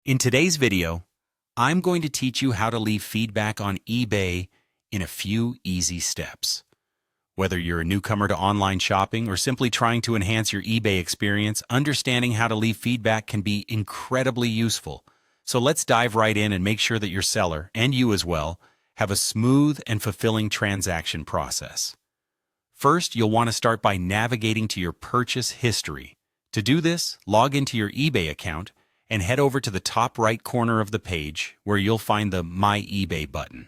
In today's video, I'm going to teach you how to leave feedback on eBay in a few easy steps. Whether you're a newcomer to online shopping or simply trying to enhance your eBay experience, understanding how to leave feedback can be incredibly useful. So let's dive right in and make sure that your seller, and you as well, have a smooth and fulfilling transaction process. First, you'll want to start by navigating to your purchase history. To do this, log into your eBay account and head over to the top right corner of the page where you'll find the My eBay button.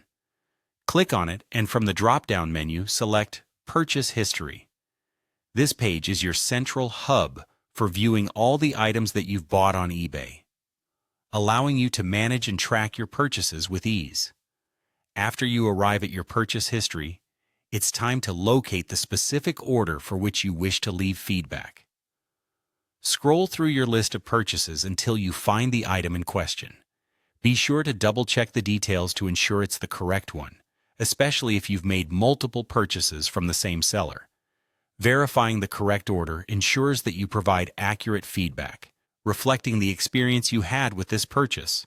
Click on it and from the drop-down menu, select Purchase History. This page is your central hub for viewing all the items that you've bought on eBay, allowing you to manage and track your purchases with ease. After you arrive at your purchase history, it's time to locate the specific order for which you wish to leave feedback. Scroll through your list of purchases until you find the item in question. Be sure to double-check the details to ensure it's the correct one, especially if you've made multiple purchases from the same seller. Verifying the correct order ensures that you provide accurate feedback, reflecting the experience you had with this purchase.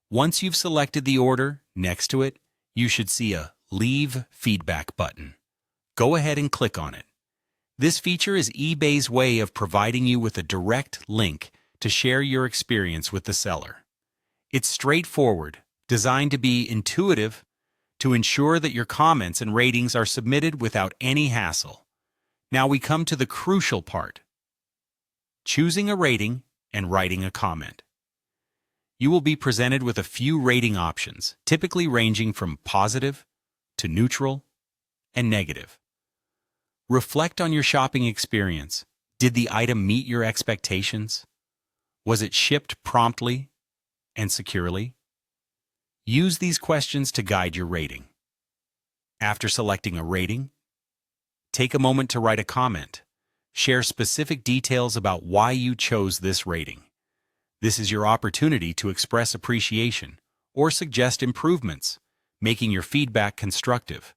Once you've selected the order, next to it, you should see a Leave Feedback button. Go ahead and click on it. This feature is eBay's way of providing you with a direct link to share your experience with the seller. It's straightforward, designed to be intuitive, to ensure that your comments and ratings are submitted without any hassle. Now we come to the crucial part: choosing a rating and writing a comment. You will be presented with a few rating options, typically ranging from positive to neutral and negative. Reflect on your shopping experience. Did the item meet your expectations? Was it shipped promptly and securely? Use these questions to guide your rating. After selecting a rating, take a moment to write a comment. Share specific details about why you chose this rating. This is your opportunity to express appreciation or suggest improvements, making your feedback constructive.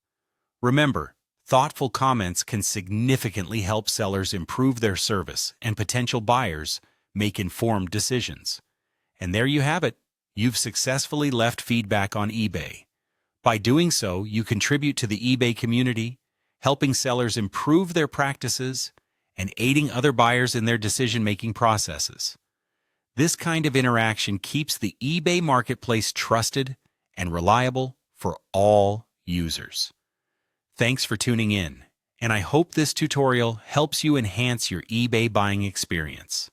Remember, thoughtful comments can significantly help sellers improve their service and potential buyers make informed decisions. And there you have it. You've successfully left feedback on eBay. By doing so, you contribute to the eBay community, helping sellers improve their practices and aiding other buyers in their decision-making processes. This kind of interaction keeps the eBay marketplace trusted and reliable for all users. Thanks for tuning in, and I hope this tutorial helps you enhance your eBay buying experience.